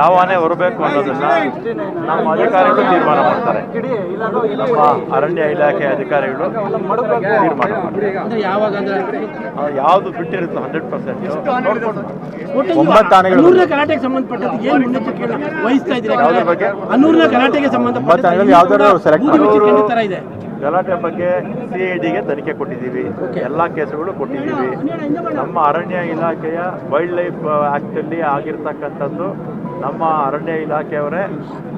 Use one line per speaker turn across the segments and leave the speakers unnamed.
ಯಾವ ಆನೆ ಹೊರಬೇಕು ಅನ್ನೋದನ್ನ ನಮ್ಮ ಅಧಿಕಾರಿಗಳು ತೀರ್ಮಾನ ಮಾಡ್ತಾರೆ. ನಮ್ಮ ಅರಣ್ಯ ಇಲಾಖೆ ಅಧಿಕಾರಿಗಳು ತೀರ್ಮಾನ ಮಾಡ್ತಾರೆ. ಯಾವುದು ಬಿಟ್ಟಿರುತ್ತೆ 100%
ಗಲಾಟೆಗೆ ಸಂಬಂಧಪಟ್ಟದ್ದು ಏನು ಮುನ್ನೆಚ್ಚರಿಕೆ ವಹಿಸ್ತಾ ಇದ್ದೀರಾ?
ಯಾವುದ್ರ ಬಗ್ಗೆ?
ಅನ್ನೂರಿನ ಗಲಾಟೆಗೆ ಸಂಬಂಧಪಟ್ಟ ಇದೆ.
ಗಲಾಟೆ ಬಗ್ಗೆ CIDಗೆ ತನಿಖೆ ಕೊಟ್ಟಿದ್ದೀವಿ, ಎಲ್ಲ ಕೇಸುಗಳು ಕೊಟ್ಟಿದ್ದೀವಿ. ನಮ್ಮ ಅರಣ್ಯ ಇಲಾಖೆಯ ವೈಲ್ಡ್ ಲೈಫ್ ಆ್ಯಕ್ಟಲ್ಲಿ ಆಗಿರ್ತಕ್ಕಂಥದ್ದು ನಮ್ಮ ಅರಣ್ಯ ಇಲಾಖೆಯವರೇ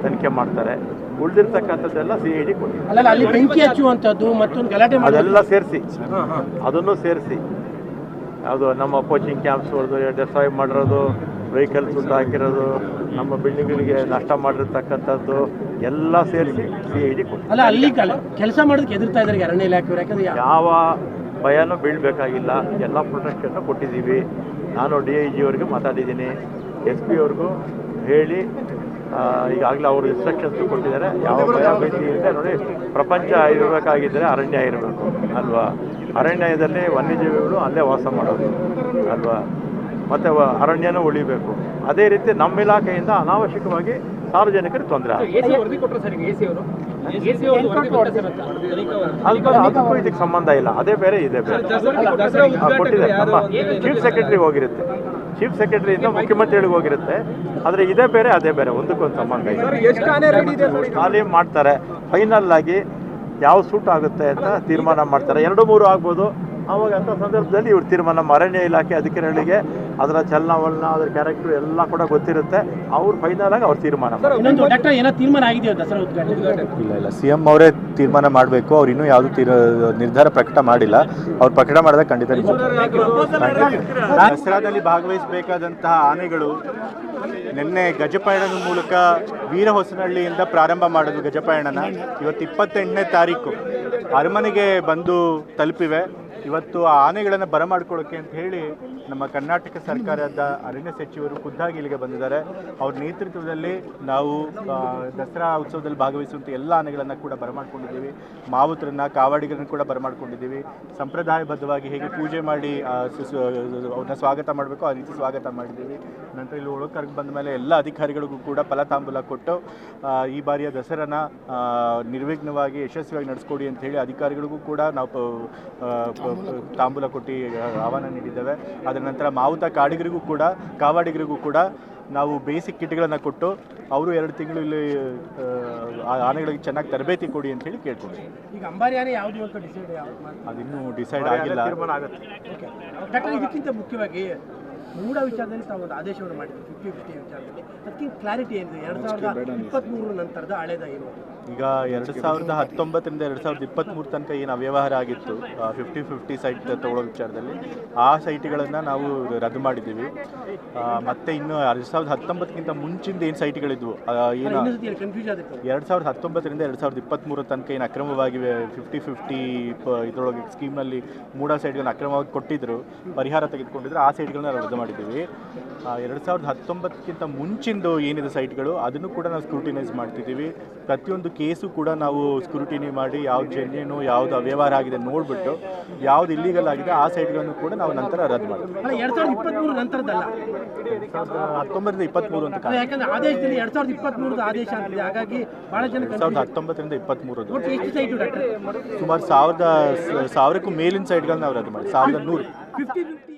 ತನಿಖೆ ಮಾಡ್ತಾರೆ. ಉಳಿದಿರ್ತಕ್ಕಂಥದ್ದೆಲ್ಲ CID ಕೊಟ್ಟಿದ್ದೀವಿ.
ಅಲ್ಲಿ ಬೆಂಕಿ ಹಚ್ಚುವಂಥದ್ದು ಮತ್ತೊಂದು ಗಲಾಟೆ
ಅದೆಲ್ಲ ಸೇರಿಸಿ ಅದನ್ನು ಸೇರಿಸಿ ಯಾವುದು ನಮ್ಮ ಕೋಚಿಂಗ್ ಕ್ಯಾಂಪ್ಸ್ ಡೆಸ್ಟ್ರಾಯ್ ಮಾಡಿರೋದು, ವೆಹಿಕಲ್ ಸುಟ್ಟು ಹಾಕಿರೋದು, ನಮ್ಮ ಬಿಲ್ಡಿಂಗ್ಗಳಿಗೆ ನಷ್ಟ ಮಾಡಿರ್ತಕ್ಕಂಥದ್ದು ಎಲ್ಲ ಸೇರಿಸಿ CID ಕೊಡ್ತೀವಿ.
ಅಲ್ಲಿ ಕೆಲಸ ಮಾಡೋದಕ್ಕೆ ಎದುರ್ತಾ ಇದ್ದಾರೆ ಅರಣ್ಯ ಇಲಾಖೆಯವರು. ಯಾಕಂದ್ರೆ
ಯಾವ ಭಯನೂ ಬೀಳಬೇಕಾಗಿಲ್ಲ, ಎಲ್ಲ ಪ್ರೊಟೆಕ್ಷನ್ನು ಕೊಟ್ಟಿದ್ದೀವಿ. ನಾನು DIG ಅವ್ರಿಗೆ ಮಾತಾಡಿದ್ದೀನಿ, SP ಅವ್ರಿಗೂ ಹೇಳಿ ಈಗಾಗಲೇ ಅವರು ಇನ್ಸ್ಟ್ರಕ್ಷನ್ಸ್ ಕೊಟ್ಟಿದ್ದಾರೆ. ಯಾವ ಭಯ ಭೀತಿ ಇದೆ ನೋಡಿ, ಪ್ರಪಂಚ ಇರಬೇಕಾಗಿದ್ದರೆ ಅರಣ್ಯ ಇರಬೇಕು ಅಲ್ವಾ? ಅರಣ್ಯದಲ್ಲಿ ವನ್ಯಜೀವಿಗಳು ಅಲ್ಲೇ ವಾಸ ಮಾಡೋದು ಅಲ್ವಾ? ಮತ್ತು ಅರಣ್ಯನೂ ಉಳಿಬೇಕು. ಅದೇ ರೀತಿ ನಮ್ಮ ಇಲಾಖೆಯಿಂದ ಅನಾವಶ್ಯಕವಾಗಿ ಸಾರ್ವಜನಿಕರಿಗೆ ತೊಂದರೆ ಅದಕ್ಕೂ ಇದಕ್ಕೆ ಸಂಬಂಧ ಇಲ್ಲ. ಅದೇ ಬೇರೆ ಇದೆ ಬೇರೆ ಕೊಟ್ಟಿದ್ದಾರೆ. ನಮ್ಮ ಚೀಫ್ ಸೆಕ್ರೆಟರಿಗೆ ಹೋಗಿರುತ್ತೆ, ಚೀಫ್ ಸೆಕ್ರೆಟರಿಯಿಂದ ಮುಖ್ಯಮಂತ್ರಿಗಳಿಗೆ ಹೋಗಿರುತ್ತೆ. ಆದರೆ ಇದೇ ಬೇರೆ ಅದೇ ಬೇರೆ, ಒಂದಕ್ಕೊಂದು ಸಂಬಂಧ ಇದೆ. ತಾಲೀಮ್ ಮಾಡ್ತಾರೆ, ಫೈನಲ್ ಆಗಿ ಯಾವ ಸೂಟ್ ಆಗುತ್ತೆ ಅಂತ ತೀರ್ಮಾನ ಮಾಡ್ತಾರೆ. 2-3 ಆಗ್ಬೋದು. ಆವಾಗ ಅಂಥ ಸಂದರ್ಭದಲ್ಲಿ ಇವ್ರು ತೀರ್ಮಾನ, ನಮ್ಮ ಅರಣ್ಯ ಇಲಾಖೆ ಅಧಿಕಾರಿಗಳಿಗೆ ಅದರ ಚಲನವಲನ, ಅದರ ಕ್ಯಾರೆಕ್ಟರ್ ಎಲ್ಲ ಕೂಡ ಗೊತ್ತಿರುತ್ತೆ. ಅವ್ರು ಫೈನಲ್ ಆಗಿ ಅವ್ರು ತೀರ್ಮಾನ
ಇಲ್ಲ CM ಅವರೇ ತೀರ್ಮಾನ ಮಾಡಬೇಕು. ಅವ್ರು ಇನ್ನೂ ಯಾವುದು ನಿರ್ಧಾರ ಪ್ರಕಟ ಮಾಡಿಲ್ಲ. ಅವ್ರು ಪ್ರಕಟ ಮಾಡಿದಾಗ ಖಂಡಿತ ದಸರಾದಲ್ಲಿ ಭಾಗವಹಿಸಬೇಕಾದಂತಹ ಆನೆಗಳು ನಿನ್ನೆ ಗಜಪಯಣದ ಮೂಲಕ ವೀರಹೊಸನಹಳ್ಳಿಯಿಂದ ಪ್ರಾರಂಭ ಮಾಡೋದು ಗಜಪಯಣನ. ಇವತ್ತು 28ನೇ ತಾರೀಕು ಅರಮನೆಗೆ ಬಂದು ತಲುಪಿವೆ. ಇವತ್ತು ಆ ಆನೆಗಳನ್ನು ಬರಮಾಡ್ಕೊಳ್ಳೋಕ್ಕೆ ಅಂತ ಹೇಳಿ ನಮ್ಮ ಕರ್ನಾಟಕ ಸರ್ಕಾರದ ಅರಣ್ಯ ಸಚಿವರು ಖುದ್ದಾಗಿ ಇಲ್ಲಿಗೆ ಬಂದಿದ್ದಾರೆ. ಅವ್ರ ನೇತೃತ್ವದಲ್ಲಿ ನಾವು ದಸರಾ ಉತ್ಸವದಲ್ಲಿ ಭಾಗವಹಿಸುವಂಥ ಎಲ್ಲ ಆನೆಗಳನ್ನು ಕೂಡ ಬರಮಾಡ್ಕೊಂಡಿದ್ದೀವಿ. ಮಾವುತರನ್ನ, ಕಾವಾಡಿಗರನ್ನು ಕೂಡ ಬರಮಾಡ್ಕೊಂಡಿದ್ದೀವಿ. ಸಂಪ್ರದಾಯಬದ್ಧವಾಗಿ ಹೇಗೆ ಪೂಜೆ ಮಾಡಿ ಅವ್ರನ್ನ ಸ್ವಾಗತ ಮಾಡಬೇಕು ಆ ರೀತಿ ಸ್ವಾಗತ ಮಾಡಿದ್ದೀವಿ. ನಂತರ ಇಲ್ಲಿ ಒಳಕರ್ಗೆ ಬಂದ ಮೇಲೆ ಎಲ್ಲ ಅಧಿಕಾರಿಗಳಿಗೂ ಕೂಡ ಫಲತಾಂಬೂಲ ಕೊಟ್ಟು ಈ ಬಾರಿಯ ದಸರಾನ ನಿರ್ವಿಘ್ನವಾಗಿ ಯಶಸ್ವಿಯಾಗಿ ನಡೆಸ್ಕೊಡಿ ಅಂತ ಹೇಳಿ ಅಧಿಕಾರಿಗಳಿಗೂ ಕೂಡ ನಾವು ತಾಂಬೂಲ ಕೊಟ್ಟು ಆಹ್ವಾನ ನೀಡಿದ್ದೇವೆ. ಅದರ ನಂತರ ಮಾವುತ ಕಾವಾಡಿಗರಿಗೂ ಕೂಡ ನಾವು ಬೇಸಿಕ್ ಕಿಟ್ಗಳನ್ನು ಕೊಟ್ಟು ಅವರು 2 ತಿಂಗಳು ಇಲ್ಲಿ ಆನೆಗಳಿಗೆ ಚೆನ್ನಾಗಿ ತರಬೇತಿ ಕೊಡಿ ಅಂತ ಹೇಳಿ ಕೇಳ್ಕೊಂಡ್ವಿ.
ಈಗ ಅಂಬಾರಿ ಆನೆ ಯಾವುದು ಅಂತ
ಅದಿನ್ನೂ ಡಿಸೈಡ್ ಆಗಿಲ್ಲ.
ಇದಕ್ಕಿಂತ ಮುಖ್ಯವಾಗಿ ಮೂಡ ವಿಚಾರದಲ್ಲಿ ತಾವು ಒಂದು ಆದೇಶವನ್ನು ಮಾಡಿದ್ವಿ 50-50 ವಿಚಾರದಲ್ಲಿ. ಅದಕ್ಕೆ ಕ್ಲಾರಿಟಿ ಏನಿದೆ 2023 ನಂತರದ ಹಳೇದ ಏನು?
ಈಗ 2019ರಿಂದ 2023 ತನಕ ಏನು ಅವ್ಯವಹಾರ ಆಗಿತ್ತು 50-50 ಸೈಟ್ ತಗೊಳ್ಳೋ ವಿಚಾರದಲ್ಲಿ, ಆ ಸೈಟ್ಗಳನ್ನು ನಾವು ರದ್ದು ಮಾಡಿದ್ದೀವಿ. ಮತ್ತು ಇನ್ನು 2019ಕ್ಕಿಂತ ಮುಂಚಿಂದ ಏನು ಸೈಟ್ಗಳಿದ್ವು, ಏನು 2019ರಿಂದ 2023 ತನಕ ಏನು ಅಕ್ರಮವಾಗಿ 50-50 ಇದರೊಳಗೆ ಸ್ಕೀಮ್ನಲ್ಲಿ ಮೂಡ ಸೈಟ್ಗಳನ್ನ ಅಕ್ರಮವಾಗಿ ಕೊಟ್ಟಿದ್ದರು, ಪರಿಹಾರ ತೆಗೆದುಕೊಂಡಿದ್ರು, ಆ ಸೈಟ್ಗಳನ್ನ ರದ್ದು ಮಾಡಿದ್ದೀವಿ. 2019ಕ್ಕಿಂತ ಮುಂಚಿಂದು ಏನಿದೆ ಸೈಟ್ಗಳು ಅದನ್ನು ಕೂಡ ನಾವು ಸ್ಕ್ರೂಟಿನೈಸ್ ಮಾಡ್ತಿದ್ದೀವಿ. ಪ್ರತಿಯೊಂದು ಕೇಸು ಕೂಡ ನಾವು ಸ್ಕ್ರೂಟಿನಿ ಮಾಡಿ ಯಾವ್ದು ಜೆನ್ಯೂನು ಯಾವುದು ಅವ್ಯವಹಾರ ಆಗಿದೆ ನೋಡಿಬಿಟ್ಟು ಯಾವ್ದು ಇಲ್ಲಿಗಲ್ ಆಗಿದೆ ಆ ಸೈಟ್ಗಳನ್ನು ಕೂಡ ನಾವು ನಂತರ ರದ್ದು ಮಾಡ್ತೀವಿ.
2023 ನಂತರದಲ್ಲ,
2019ರಿಂದ 23 ಅಂತ
ಯಾಕಂದ್ರೆ ಆದೇಶದಲ್ಲಿ 2023 ಆದೇಶ ಆಗಿದೆ. ಹಾಗಾಗಿ ಬಹಳ ಜನ
2019ರಿಂದ 23 ಸುಮಾರು 1000ಕ್ಕೂ ಮೇಲಿನ ಸೈಟ್ಗಳನ್ನ ನಾವು ರದ್ದು ಮಾಡಿ 1100.